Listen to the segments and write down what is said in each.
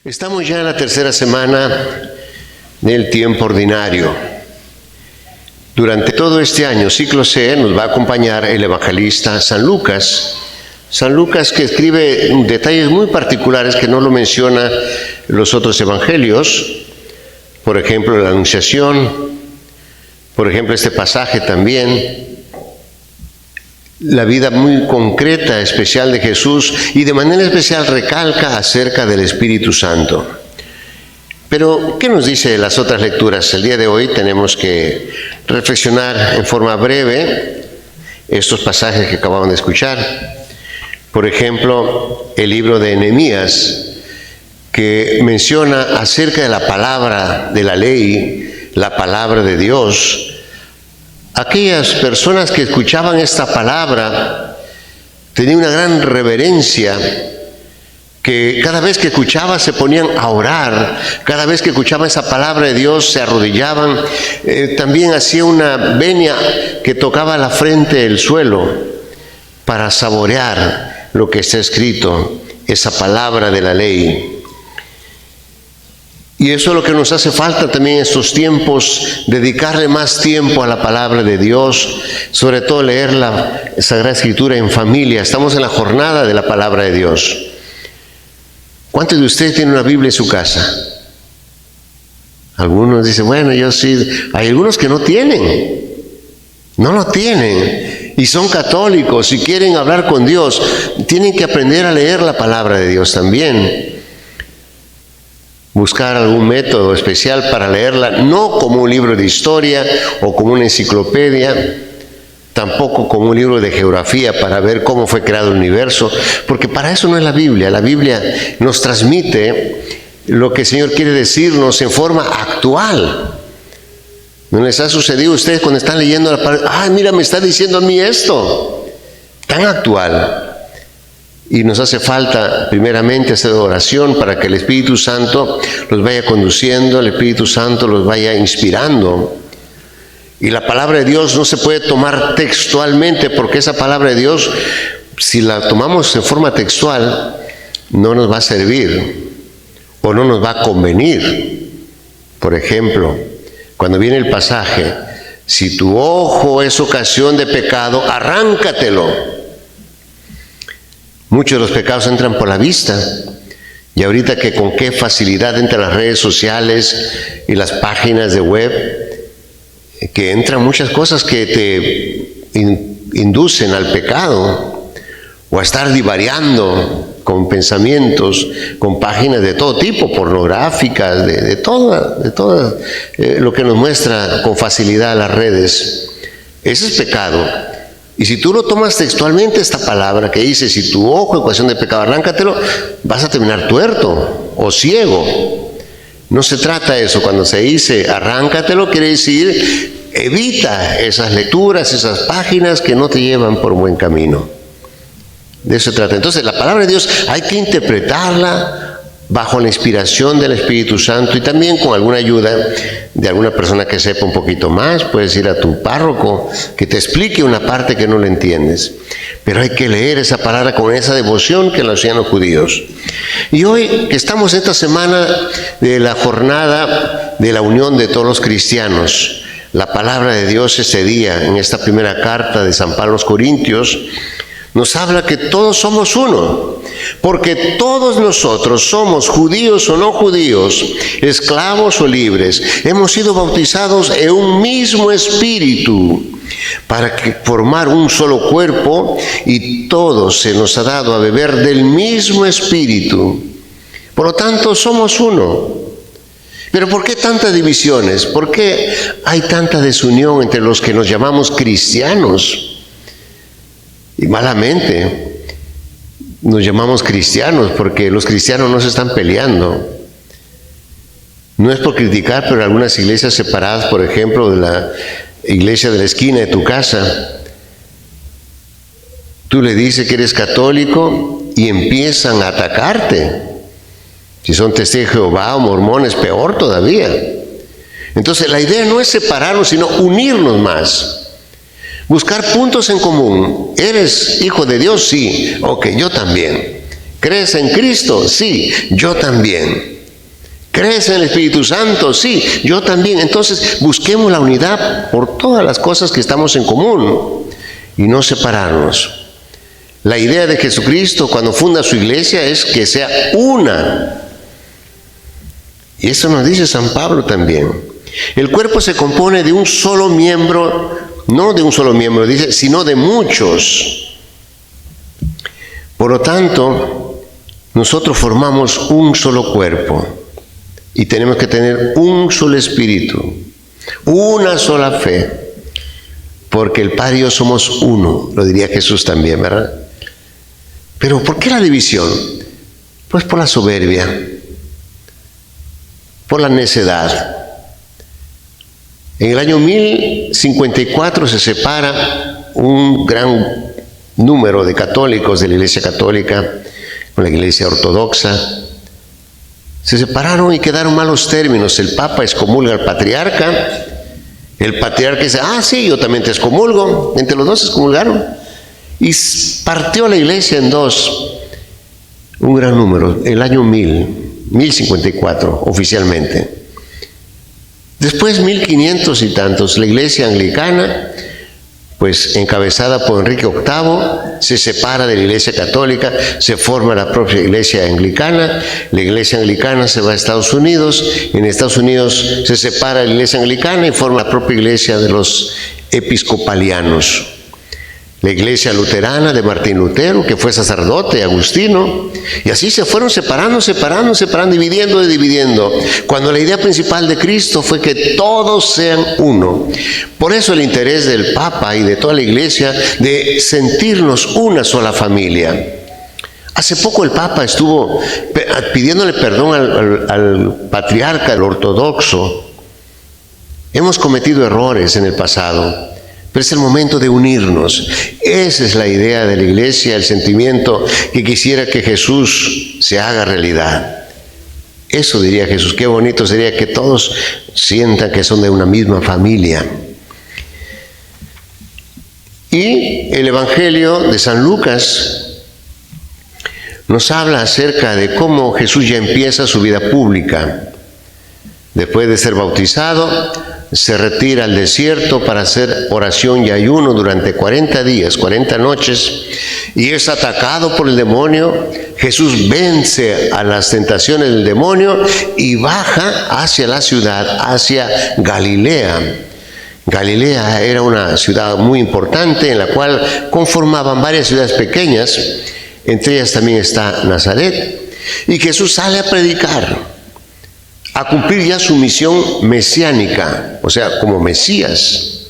Estamos ya en la tercera semana del tiempo ordinario. Durante todo este año, ciclo C, nos va a acompañar el evangelista San Lucas. San Lucas, que escribe detalles muy particulares que no lo menciona los otros evangelios. Por ejemplo, la Anunciación. Por ejemplo, este pasaje también. La vida muy concreta, especial de Jesús, y de manera especial recalca acerca del Espíritu Santo. Pero, ¿qué nos dice las otras lecturas? El día de hoy tenemos que reflexionar en forma breve estos pasajes que acabamos de escuchar. Por ejemplo, el libro de Nehemías, que menciona acerca de la palabra de la ley, la palabra de Dios. Aquellas personas que escuchaban esta palabra tenían una gran reverencia, que cada vez que escuchaban se ponían a orar, cada vez que escuchaban esa palabra de Dios se arrodillaban, también hacía una venia que tocaba la frente del suelo para saborear lo que está escrito, esa palabra de la ley. Y eso es lo que nos hace falta también en estos tiempos, dedicarle más tiempo a la palabra de Dios, sobre todo leer la Sagrada Escritura en familia. Estamos en la jornada de la palabra de Dios. ¿Cuántos de ustedes tienen una Biblia en su casa? Algunos dicen, bueno, yo sí. Hay algunos que no tienen, no lo tienen, y son católicos y quieren hablar con Dios. Tienen que aprender a leer la palabra de Dios también. Buscar algún método especial para leerla, no como un libro de historia o como una enciclopedia, tampoco como un libro de geografía para ver cómo fue creado el universo, porque para eso no es la Biblia. La Biblia nos transmite lo que el Señor quiere decirnos en forma actual. ¿No les ha sucedido a ustedes cuando están leyendo la palabra? ¡Ay, mira, me está diciendo a mí esto! Tan actual. Y nos hace falta primeramente hacer oración para que el Espíritu Santo los vaya conduciendo, el Espíritu Santo los vaya inspirando. Y la palabra de Dios no se puede tomar textualmente, porque esa palabra de Dios, si la tomamos en forma textual, no nos va a servir o no nos va a convenir. Por ejemplo, cuando viene el pasaje, si tu ojo es ocasión de pecado, arráncatelo. Muchos de los pecados entran por la vista, y ahorita que con qué facilidad entran las redes sociales y las páginas de web, que entran muchas cosas que te inducen al pecado, o a estar divariando con pensamientos, con páginas de todo tipo, pornográficas, de todo lo que nos muestra con facilidad las redes. Ese es pecado. Y si tú lo tomas textualmente, esta palabra que dice, si tu ojo es ocasión de pecado, arráncatelo, vas a terminar tuerto o ciego. No se trata de eso. Cuando se dice arráncatelo, quiere decir evita esas lecturas, esas páginas que no te llevan por buen camino. De eso se trata. Entonces, la palabra de Dios hay que interpretarla bajo la inspiración del Espíritu Santo y también con alguna ayuda de alguna persona que sepa un poquito más. Puedes ir a tu párroco que te explique una parte que no le entiendes. Pero hay que leer esa palabra con esa devoción que lo hacían los judíos. Y hoy que estamos esta semana de la jornada de la unión de todos los cristianos, la palabra de Dios ese día, en esta primera carta de San Pablo a los Corintios, nos habla que todos somos uno, porque todos nosotros somos judíos o no judíos, esclavos o libres, hemos sido bautizados en un mismo espíritu para formar un solo cuerpo, y todos se nos ha dado a beber del mismo espíritu. Por lo tanto, somos uno. Pero ¿por qué tantas divisiones? ¿Por qué hay tanta desunión entre los que nos llamamos cristianos? Y malamente nos llamamos cristianos, porque los cristianos no se están peleando. No es por criticar, pero algunas iglesias separadas, por ejemplo, de la iglesia de la esquina de tu casa, tú le dices que eres católico y empiezan a atacarte. Si son testigos de Jehová o mormones, peor todavía. Entonces la idea no es separarnos, sino unirnos más. Buscar puntos en común. ¿Eres hijo de Dios? Sí. Ok, yo también. ¿Crees en Cristo? Sí, yo también. ¿Crees en el Espíritu Santo? Sí, yo también. Entonces busquemos la unidad por todas las cosas que estamos en común y no separarnos. La idea de Jesucristo cuando funda su iglesia es que sea una. Y eso nos dice San Pablo también. El cuerpo se compone de un solo miembro, no de un solo miembro, dice, sino de muchos. Por lo tanto, nosotros formamos un solo cuerpo y tenemos que tener un solo espíritu, una sola fe, porque el Padre y yo somos uno, lo diría Jesús también, ¿verdad? Pero ¿por qué la división? Pues por la soberbia, por la necedad. En el año 1054 se separa un gran número de católicos de la Iglesia Católica con la Iglesia Ortodoxa. Se separaron y quedaron malos términos. El Papa excomulga al patriarca. El patriarca dice, sí, yo también te excomulgo. Entre los dos se excomulgaron. Y partió la iglesia en dos, un gran número, el año 1054 oficialmente. Después 1500 y tantos, la iglesia anglicana, pues encabezada por Enrique VIII, se separa de la iglesia católica, se forma la propia iglesia anglicana, la iglesia anglicana se va a Estados Unidos, en Estados Unidos se separa de la iglesia anglicana y forma la propia iglesia de los episcopalianos. La iglesia luterana de Martín Lutero, que fue sacerdote, Agustino, y así se fueron separando, dividiendo, cuando la idea principal de Cristo fue que todos sean uno. Por eso el interés del Papa y de toda la iglesia de sentirnos una sola familia. Hace poco el Papa estuvo pidiéndole perdón al patriarca, al ortodoxo. Hemos cometido errores en el pasado, pero es el momento de unirnos. Esa es la idea de la iglesia, el sentimiento que quisiera que Jesús se haga realidad. Eso diría Jesús, qué bonito sería que todos sientan que son de una misma familia. Y el Evangelio de San Lucas nos habla acerca de cómo Jesús ya empieza su vida pública. Después de ser bautizado, se retira al desierto para hacer oración y ayuno durante 40 días, 40 noches, y es atacado por el demonio. Jesús vence a las tentaciones del demonio y baja hacia la ciudad, hacia Galilea. Galilea era una ciudad muy importante en la cual conformaban varias ciudades pequeñas, entre ellas también está Nazaret, y Jesús sale a predicar, a cumplir ya su misión mesiánica, o sea, como Mesías.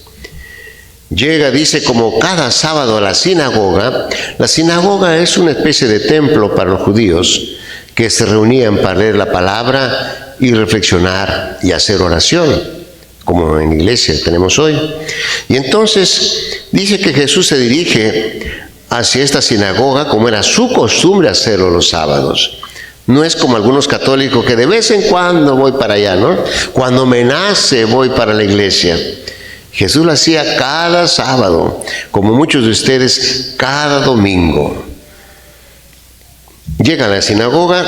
Llega, dice, como cada sábado a la sinagoga. La sinagoga es una especie de templo para los judíos que se reunían para leer la palabra y reflexionar y hacer oración, como en la iglesia tenemos hoy. Y entonces dice que Jesús se dirige hacia esta sinagoga como era su costumbre hacerlo los sábados. No es como algunos católicos que de vez en cuando voy para allá, ¿no? Cuando me nace voy para la iglesia. Jesús lo hacía cada sábado, como muchos de ustedes cada domingo. Llega a la sinagoga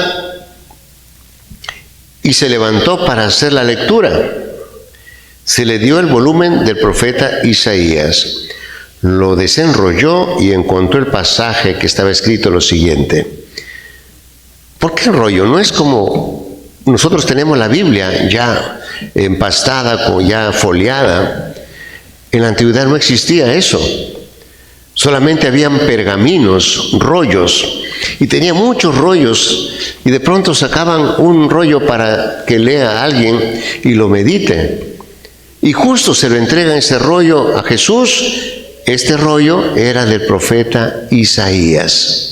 y se levantó para hacer la lectura. Se le dio el volumen del profeta Isaías. Lo desenrolló y encontró el pasaje que estaba escrito lo siguiente. ¿Por qué el rollo? No es como nosotros tenemos la Biblia ya empastada, ya foliada. En la antigüedad no existía eso. Solamente habían pergaminos, rollos, y tenía muchos rollos, y de pronto sacaban un rollo para que lea a alguien y lo medite. Y justo se lo entregan ese rollo a Jesús. Este rollo era del profeta Isaías.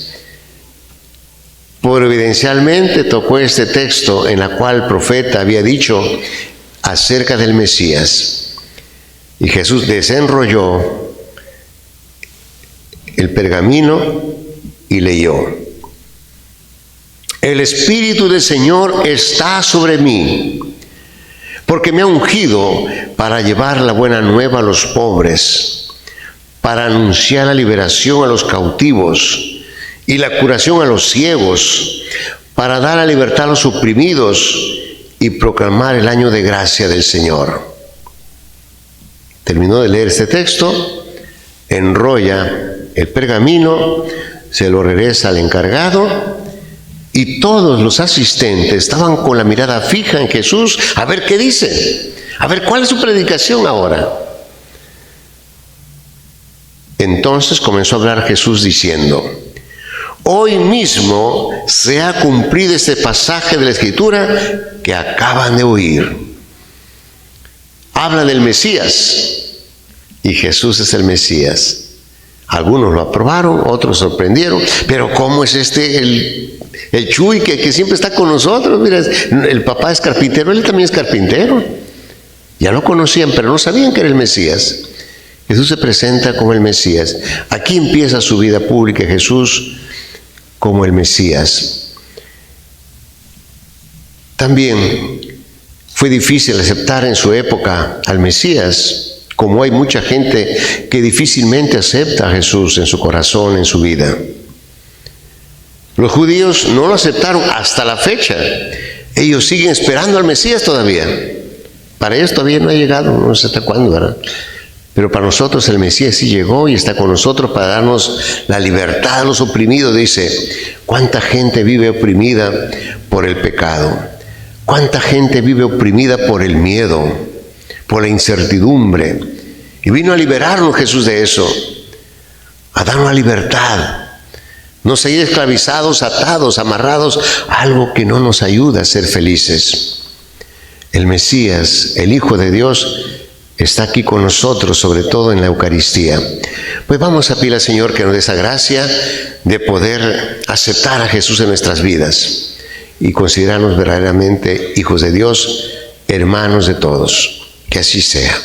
Providencialmente tocó este texto en la cual el profeta había dicho acerca del Mesías. Y Jesús desenrolló el pergamino y leyó. El Espíritu del Señor está sobre mí, porque me ha ungido para llevar la buena nueva a los pobres, para anunciar la liberación a los cautivos y la curación a los ciegos, para dar la libertad a los oprimidos y proclamar el año de gracia del Señor. Terminó de leer este texto, enrolla el pergamino, se lo regresa al encargado y todos los asistentes estaban con la mirada fija en Jesús a ver qué dice, a ver cuál es su predicación ahora. Entonces comenzó a hablar Jesús diciendo: hoy mismo se ha cumplido este pasaje de la Escritura que acaban de oír. Habla del Mesías, y Jesús es el Mesías. Algunos lo aprobaron, otros sorprendieron, pero ¿cómo es el Chuy que siempre está con nosotros? Mira, el papá es carpintero, él también es carpintero. Ya lo conocían, pero no sabían que era el Mesías. Jesús se presenta como el Mesías. Aquí empieza su vida pública Jesús como el Mesías. También fue difícil aceptar en su época al Mesías, como hay mucha gente que difícilmente acepta a Jesús en su corazón, en su vida. Los judíos no lo aceptaron hasta la fecha. Ellos siguen esperando al Mesías todavía. Para ellos todavía no ha llegado, no sé hasta cuándo, ¿verdad? Pero para nosotros el Mesías sí llegó y está con nosotros para darnos la libertad a los oprimidos. Dice, ¿cuánta gente vive oprimida por el pecado? ¿Cuánta gente vive oprimida por el miedo, por la incertidumbre? Y vino a liberarnos Jesús de eso, a darnos la libertad. No seguir esclavizados, atados, amarrados a algo que no nos ayuda a ser felices. El Mesías, el Hijo de Dios, está aquí con nosotros, sobre todo en la Eucaristía. Pues vamos a pedir al Señor que nos dé esa gracia de poder aceptar a Jesús en nuestras vidas y considerarnos verdaderamente hijos de Dios, hermanos de todos. Que así sea.